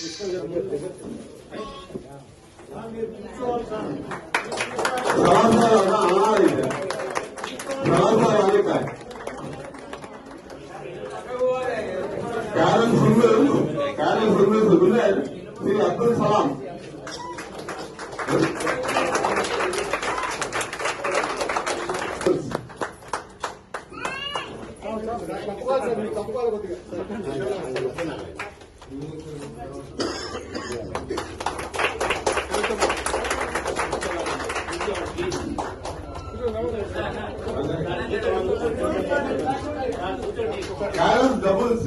Shri Abdul Salam carrom doubles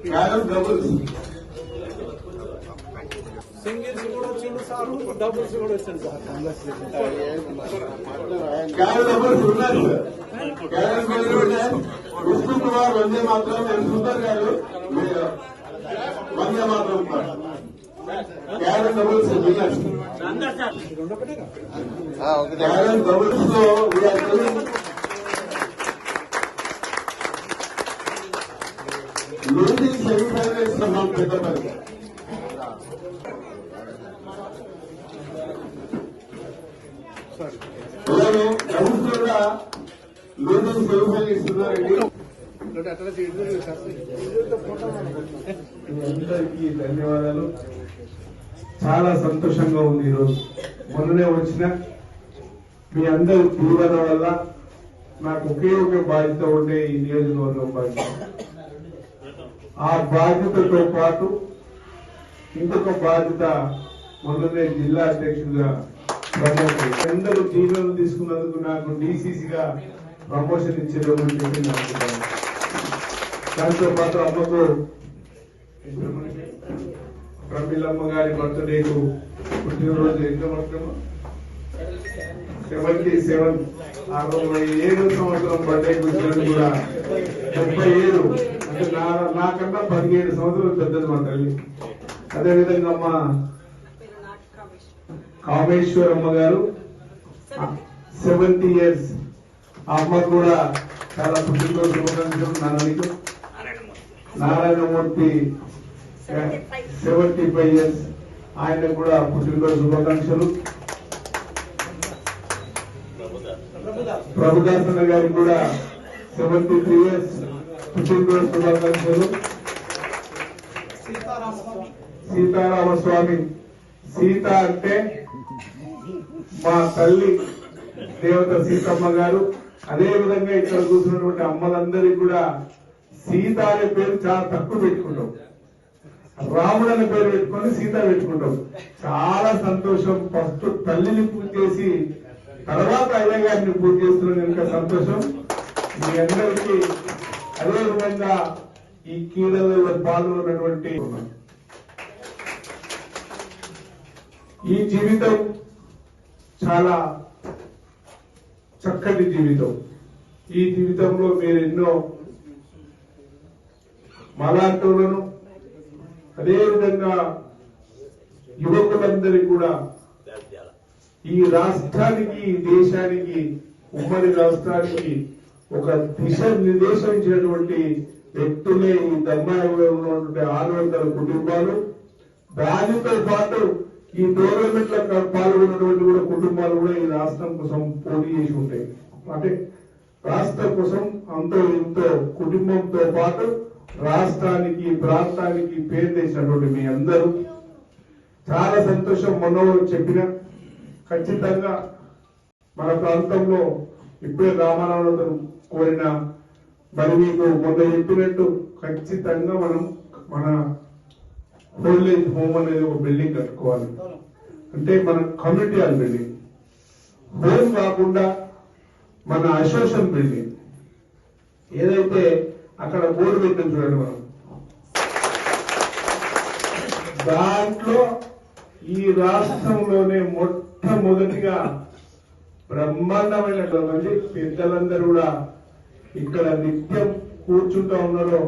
carrom doubles singles కూడా వచ్చింది sir, doubles కూడా వచ్చింది సార్. कैरम डबल्स उन्नत carrom doubles Vishnu Kumar Vande Mataram Sundar garu Vande Mataram carrom doubles winners carrom doubles లో లూజింగ్ సెమీఫైనల్స్ మనం పెద్దపల్లి డబుల్స్ కూడా లూజింగ్ సెమీఫైనల్ ఇస్తున్నారండి. అందరికీ ధన్యవాదాలు. చాలా సంతోషంగా ఉంది ఈరోజు. మొన్ననే వచ్చిన మీ అందరి దీవెన వల్ల నాకు ఒకే ఒక బాధ్యత ఉండే ఈ నియోజకవర్గం బాధ్యత. ఆ బాధ్యతతో పాటు ఇంకొక బాధ్యత మొన్ననే జిల్లా అధ్యక్షుడిగా ప్రమోషన్. అందరూ జీవనం తీసుకున్నందుకు నాకు డీసీసీగా ప్రమోషన్ ఇచ్చేటప్పుడు చెప్పింది అనుకుంటాను. దాంతో పాటు అమ్మకు ప్రమిలమ్మ గారి బర్త్డేకు పుట్టినరోజు ఎంత మాత్రమో 77 67 సంవత్సరం బర్త్డే వచ్చినట్టు కూడా 37 అంటే నాకన్నా 17 సంవత్సరాలు పెద్దది మా తల్లి. అదేవిధంగా అమ్మ కామేశ్వరమ్మ గారు 70 years. ఆ అమ్మ కూడా చాలా పుట్టినరోజు శుభాకాంక్షలు. నారాయణమూర్తి 75 years. ఆయన కూడా పుట్టినరోజు శుభాకాంక్షలు. ప్రభుదాసన్న గారికి కూడా 73 years పుట్టినరోజు శుభాకాంక్షలు. సీతారామస్వామి, సీత అంటే మా తల్లి దేవత సీతమ్మ గారు. అదే విధంగా ఇక్కడ కూర్చున్నటువంటి అమ్మలందరికీ కూడా సీత అనే పేరు చాలా తక్కువ పెట్టుకుంటాం. రాముడు అనే పేరు పెట్టుకొని సీత పెట్టుకుంటాం. చాలా సంతోషం. ఫస్ట్ తల్లిని పూజ చేసి తర్వాత అయ్య గారిని పూజ చేస్తున్నాం కనుక సంతోషం మీ అందరికీ. అదే విధంగా ఈ క్రీడలలో పాల్గొన్నటువంటి ఈ జీవితం చాలా చక్కటి జీవితం. ఈ జీవితంలో మీరు ఎన్నో మలాంటోలను అదేవిధంగా యువకులందరికీ కూడా ఈ రాష్ట్రానికి, దేశానికి, ఉమ్మడి రాష్ట్రానికి ఒక దిశ నిర్దేశించినటువంటి వ్యక్తులే ఈ దమ్మాయిలో ఉన్నటువంటి 600 కుటుంబాలు. దానితో పాటు ఈ టోర్నమెంట్ లో పాల్గొన్నటువంటి కూడా కుటుంబాలు కూడా ఈ రాష్ట్రం కోసం పోటీ చేసి ఉంటాయి. అంటే రాష్ట్రం కోసం అంతో ఎంతో కుటుంబంతో పాటు రాష్ట్రానికి, ప్రాంతానికి పేరు తెచ్చినటువంటి మీ అందరూ చాలా సంతోషం. మొన్న చెప్పిన ఖచ్చితంగా మన ప్రాంతంలో ఇప్పుడే రామారావు కోరిన మరి మీకు మొన్న చెప్పినట్టు ఖచ్చితంగా మనం మన ఓల్డ్ ఏజ్ హోమ్ అనేది ఒక బిల్డింగ్ కట్టుకోవాలి. అంటే మన కమ్యూనిటీ హాల్ బిల్డింగ్, హోమ్ కాకుండా మన అసోసియేషన్ బిల్డింగ్ ఏదైతే అక్కడ బోర్డు పెట్టింది చూడండి మనం, దాంట్లో ఈ రాష్ట్రంలోనే మొట్టమొదటిగా బ్రహ్మాండమైనటువంటి పెద్దలందరూ కూడా ఇక్కడ నిత్యం కూర్చుంటా ఉన్నారో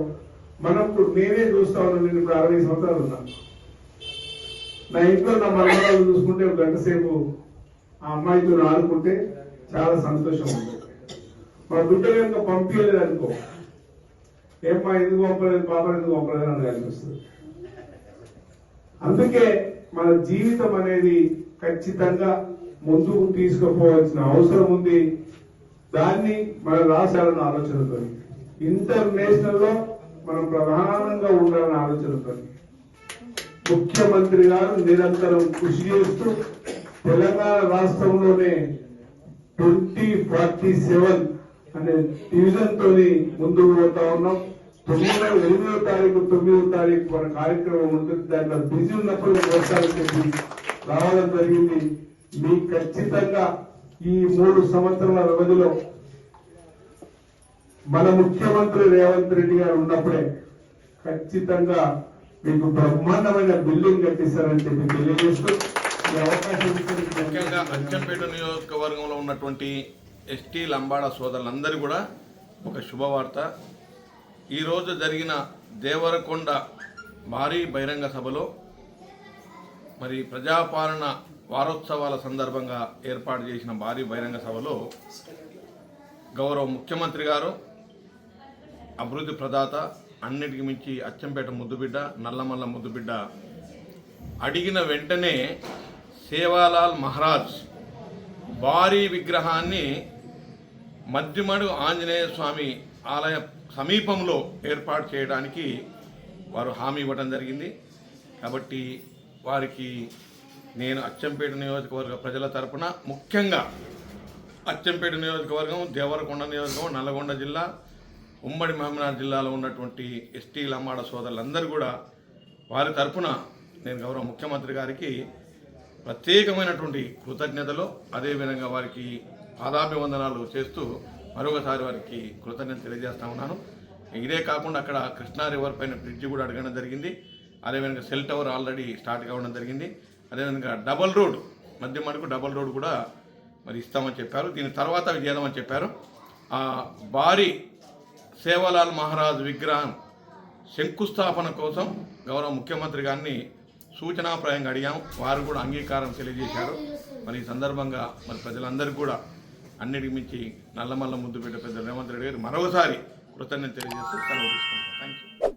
మనకు నేనే చూస్తా ఉన్నాను. నేను ఇప్పుడు 60 సంవత్సరాలు ఉన్నా. నా ఇంట్లో నా మనవరాలు చూసుకుంటే ఒక గంట సేపు ఆ అమ్మాయితో ఆడుకుంటే చాలా సంతోషం ఉంది. మా బిడ్డ కనుక పంపించలేదు అనుకో, ఏమ్మా ఎందుకు పంపలేదు, పాప ఎందుకు పంపలేదు అని అనిపిస్తుంది. అందుకే మన జీవితం అనేది ఖచ్చితంగా ముందుకు తీసుకుపోవాల్సిన అవసరం ఉంది. దాన్ని మన రాష్ట్రాలను ఆలోచనతో ఇంటర్నేషనల్ లో మనం ప్రధానంగా ఉండాలని ఆలోచనతో ముఖ్యమంత్రి గారు నిరంతరం కృషి చేస్తూ తెలంగాణ రాష్ట్రంలోనే 2047 అనే డివిజన్ తోని ముందుకు పోతా ఉన్నాం. 8వ తారీఖు 9వ తారీఖు మన కార్యక్రమం ఉంటుంది. దాంట్లో బిజీ ఉన్నప్పుడు వస్తారని చెప్పి రావడం జరిగింది. మీకు ఖచ్చితంగా ఈ 3 సంవత్సరాల వ్యవధిలో మన ముఖ్యమంత్రి రేవంత్ రెడ్డి గారు ఉన్నప్పుడే ఖచ్చితంగా మీకు బ్రహ్మాండమైన బిల్డింగ్ కట్టిస్తారని చెప్పి తెలియజేస్తూ ఈ అవకాశం ఇచ్చినందుకు ముఖ్యంగా అచ్చంపేట నియోజకవర్గంలో ఉన్నటువంటి ఎస్టీ లంబాడ సోదరులందరూ కూడా ఒక శుభవార్త. ఈరోజు జరిగిన దేవరకొండ భారీ బహిరంగ సభలో మరి ప్రజాపాలన వారోత్సవాల సందర్భంగా ఏర్పాటు చేసిన భారీ బహిరంగ సభలో గౌరవ ముఖ్యమంత్రి గారు అభివృద్ధి ప్రదాత, అన్నిటికి మించి అచ్చంపేట ముద్దుబిడ్డ, నల్లమల్ల ముద్దుబిడ్డ అడిగిన వెంటనే సేవాలాల్ మహారాజ్ భారీ విగ్రహాన్ని మద్దిమడు ఆంజనేయ స్వామి ఆలయ సమీపంలో ఏర్పాటు చేయడానికి వారు హామీ ఇవ్వడం జరిగింది. కాబట్టి వారికి నేను అచ్చంపేట నియోజకవర్గ ప్రజల తరపున, ముఖ్యంగా అచ్చంపేట నియోజకవర్గం, దేవరకొండ నియోజకవర్గం, నల్లగొండ జిల్లా, ఉమ్మడి మహబూబ్నగర్ జిల్లాలో ఉన్నటువంటి ఎస్టీ లంబాడ సోదరులందరూ కూడా వారి తరపున నేను గౌరవ ముఖ్యమంత్రి గారికి ప్రత్యేకమైనటువంటి కృతజ్ఞతలు, అదేవిధంగా వారికి పాదాభివందనాలు చేస్తూ మరొకసారి వారికి కృతజ్ఞత తెలియజేస్తా ఉన్నాను. ఇదే కాకుండా అక్కడ కృష్ణా రివర్ పైన బ్రిడ్జి కూడా అడగడం జరిగింది. అదేవిధంగా సెల్ టవర్ ఆల్రెడీ స్టార్ట్ కావడం జరిగింది. అదేవిధంగా డబల్ రోడ్, మధ్య మడుకు డబల్ రోడ్ కూడా మరి ఇస్తామని చెప్పారు. దీని తర్వాత అవి చేద్దామని చెప్పారు. ఆ భారీ సేవాలాల్ మహారాజ్ విగ్రహం శంకుస్థాపన కోసం గౌరవ ముఖ్యమంత్రి గారిని సూచనాప్రాయంగా అడిగాము. వారు కూడా అంగీకారం తెలియజేశారు. మరి ఈ సందర్భంగా మరి ప్రజలందరికీ కూడా అన్నిటికి మించి నల్లమల్ల ముద్దుబిడ్డ పెద్ద రేవంత్ రెడ్డి గారు మరొకసారి కృతజ్ఞత తెలియజేస్తూ సెలవు తీసుకుంటాం. Thank you.